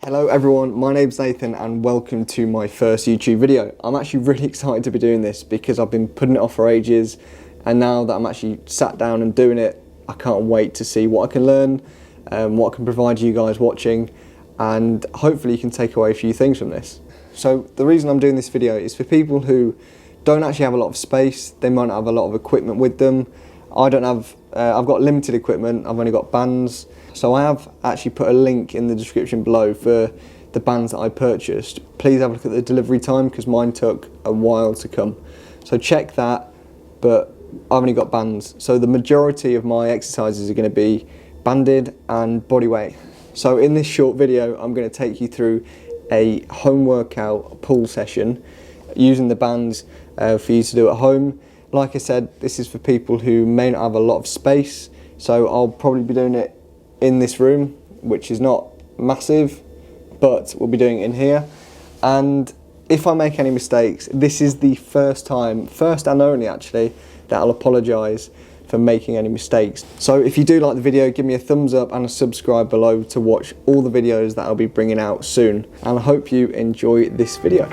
Hello everyone, my name's Nathan and welcome to my first YouTube video. I'm actually really excited to be doing this because I've been putting it off for ages, and now that I'm actually sat down and doing it, I can't wait to see what I can learn, what I can provide you guys watching, and hopefully you can take away a few things from this. So the reason I'm doing this video is for people who don't actually have a lot of space. They might not have a lot of equipment with them. I don't have, I've got limited equipment, I've only got bands. So I have actually put a link in the description below for the bands that I purchased. Please have a look at the delivery time because mine took a while to come. So check that, but I've only got bands. So the majority of my exercises are going to be banded and body weight. So in this short video, I'm going to take you through a home workout pull session using the bands for you to do at home. Like I said, this is for people who may not have a lot of space. So I'll probably be doing it in this room, which is not massive, but we'll be doing it in here. And if I make any mistakes, this is the first and only actually, that I'll apologise for making any mistakes. So if you do like the video, give me a thumbs up and a subscribe below to watch all the videos that I'll be bringing out soon. And I hope you enjoy this video.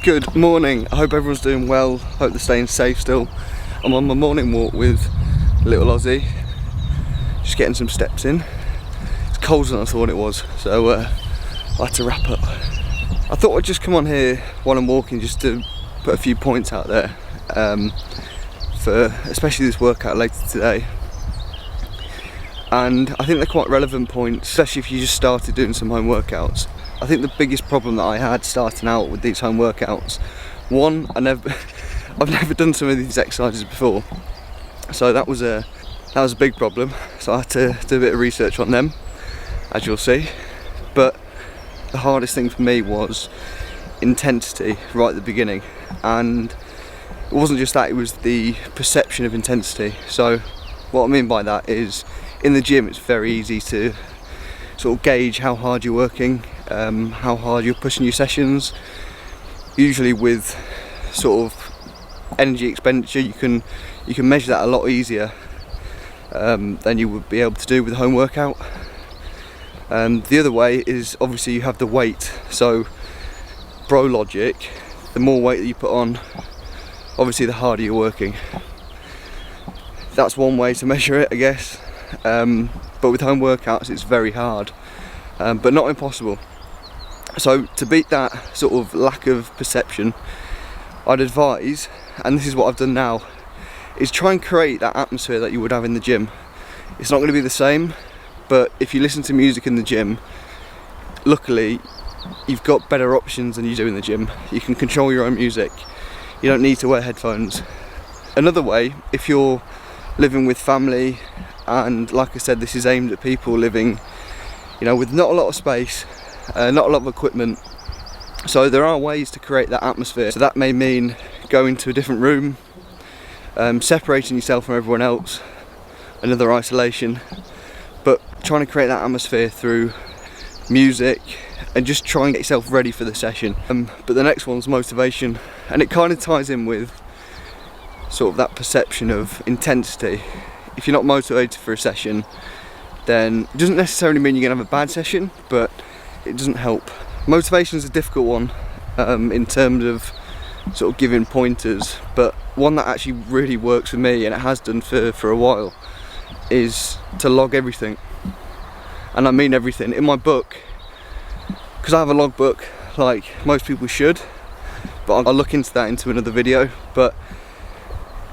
Good morning, I hope everyone's doing well, hope they're staying safe still. I'm on my morning walk with little Aussie, just getting some steps in. It's colder than I thought it was, so I had to wrap up. I thought I'd just come on here while I'm walking just to put a few points out there, for especially this workout later today. And I think they're quite relevant points, especially if you just started doing some home workouts. I think the biggest problem that I had starting out with these home workouts, one, I've never done some of these exercises before, so that was a big problem. So I had to do a bit of research on them, as you'll see. But the hardest thing for me was intensity right at the beginning, and it wasn't just that; it was the perception of intensity. So what I mean by that is, in the gym, it's very easy to sort of gauge how hard you're working, how hard you're pushing your sessions. Usually with sort of energy expenditure, you can measure that a lot easier than you would be able to do with a home workout. The other way is obviously you have the weight. So bro logic, the more weight that you put on, obviously the harder you're working. That's one way to measure it, I guess. But with home workouts it's very hard, but not impossible. So to beat that sort of lack of perception, I'd advise, and this is what I've done now, is try and create that atmosphere that you would have in the gym. It's not going to be the same, but if you listen to music in the gym, luckily you've got better options than you do in the gym. You can control your own music, you don't need to wear headphones. Another way, if you're living with family, and like I said, this is aimed at people living, with not a lot of space, not a lot of equipment. So there are ways to create that atmosphere. So that may mean going to a different room, separating yourself from everyone else, another isolation, but trying to create that atmosphere through music and just try and get yourself ready for the session. But the next one's motivation, and it kind of ties in with sort of that perception of intensity. If you're not motivated for a session, then it doesn't necessarily mean you're going to have a bad session, but it doesn't help. Motivation is a difficult one in terms of sort of giving pointers, but one that actually really works for me, and it has done for a while, is to log everything. And I mean everything. In my book, because I have a logbook like most people should, but I'll look into that into another video, but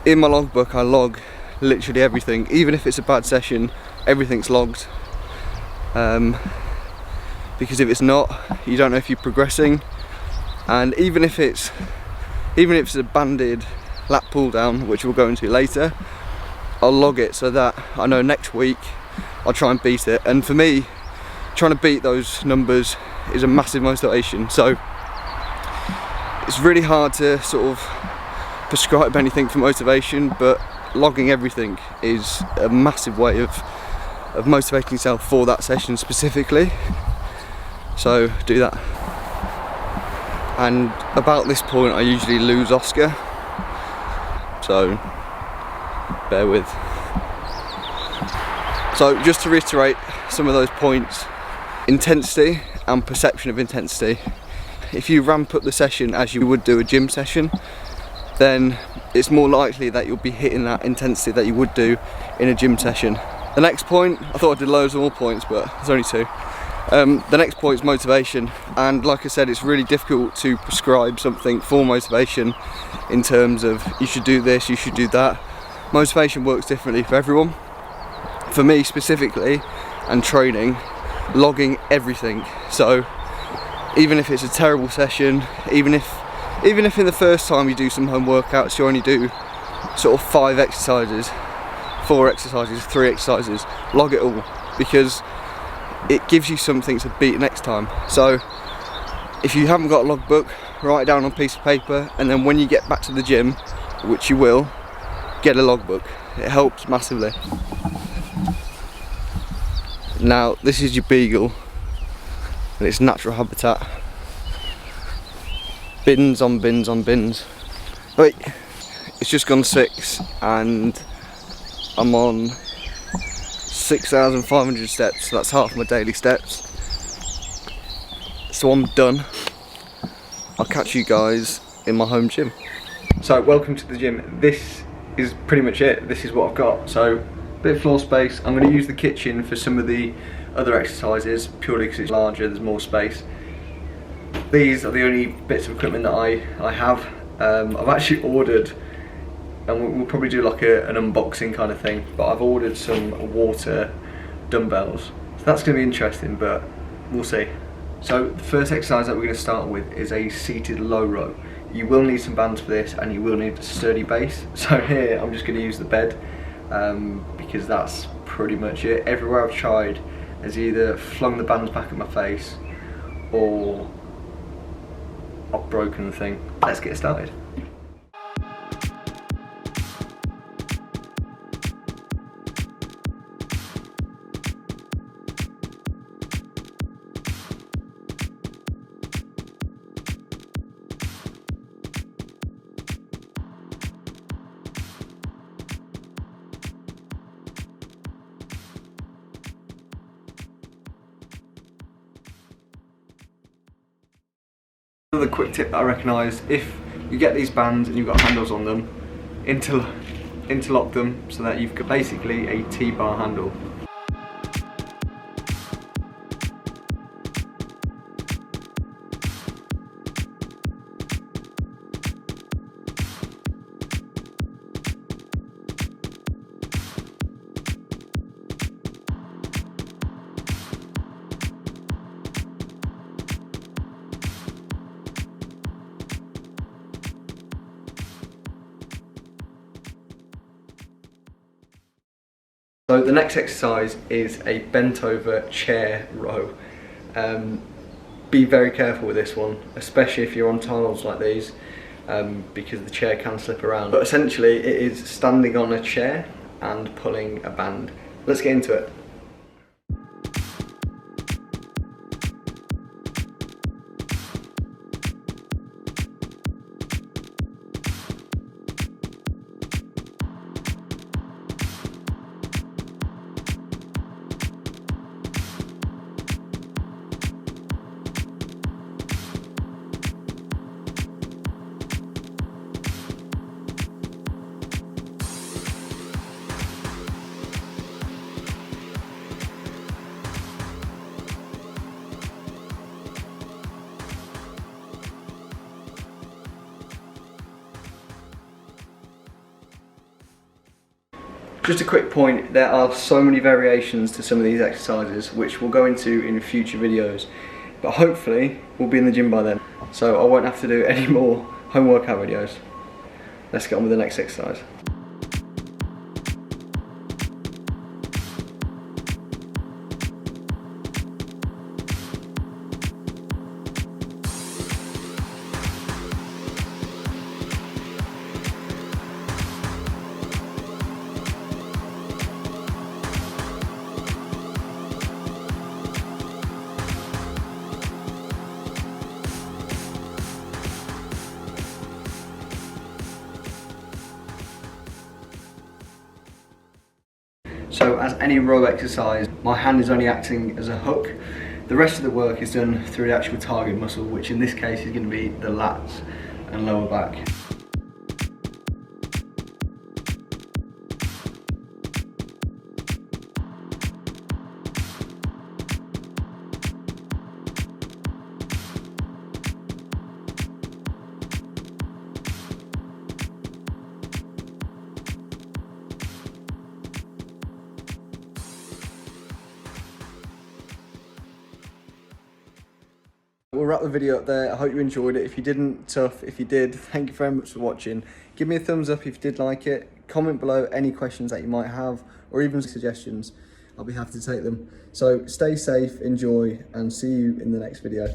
in my logbook I log literally everything. Even if it's a bad session, everything's logged, because if it's not, you don't know if you're progressing, And even if it's a banded lat pull down, which we'll go into later, I'll log it so that I know next week I'll try and beat it. And for me, trying to beat those numbers is a massive motivation. So it's really hard to sort of prescribe anything for motivation, but logging everything is a massive way of motivating yourself for that session specifically. So do that. And about this point I usually lose Oscar, so bear with. So just to reiterate some of those points: intensity and perception of intensity. If you ramp up the session as you would do a gym session, then it's more likely that you'll be hitting that intensity that you would do in a gym session. The next point, I thought I did loads more points, but there's only two. The next point is motivation, and like I said, it's really difficult to prescribe something for motivation in terms of you should do this, you should do that. Motivation works differently for everyone. For me specifically, and training, logging everything. So even if it's a terrible session, even if in the first time you do some home workouts, you only do sort of 5 exercises, 4 exercises, 3 exercises, log it all, because it gives you something to beat next time. So if you haven't got a logbook, write it down on a piece of paper, and then when you get back to the gym, which you will, get a logbook. It helps massively. Now this is your beagle in its natural habitat. Bins on bins on bins. Wait, it's just gone 6 and I'm on 6,500 steps, so that's half my daily steps. So I'm done. I'll catch you guys in my home gym. So welcome to the gym. This is pretty much it. This is what I've got. So bit of floor space. I'm going to use the kitchen for some of the other exercises purely because it's larger, there's more space. These are the only bits of equipment that I have. I've actually ordered, and we'll probably do like an unboxing kind of thing, but I've ordered some water dumbbells. So that's going to be interesting, but we'll see. So the first exercise that we're going to start with is a seated low row. You will need some bands for this, and you will need a sturdy base. So here I'm just going to use the bed, because that's pretty much it. Everywhere I've tried has either flung the bands back at my face or I've broken the thing. Let's get started. Another quick tip that I recognise: if you get these bands and you've got handles on them, interlock them so that you've got basically a T-bar handle. So the next exercise is a bent over chair row. Be very careful with this one, especially if you're on tiles like these, because the chair can slip around. But essentially it is standing on a chair and pulling a band. Let's get into it. Just a quick point, there are so many variations to some of these exercises which we'll go into in future videos, but hopefully we'll be in the gym by then. so I won't have to do any more home workout videos. Let's get on with the next exercise. So as any row exercise, my hand is only acting as a hook. The rest of the work is done through the actual target muscle, which in this case is going to be the lats and lower back. We'll wrap the video up there. I hope you enjoyed it. If you didn't, tough. If you did, thank you very much for watching. Give me a thumbs up if you did like it. Comment below any questions that you might have or even suggestions. I'll be happy to take them. So stay safe, enjoy, and see you in the next video.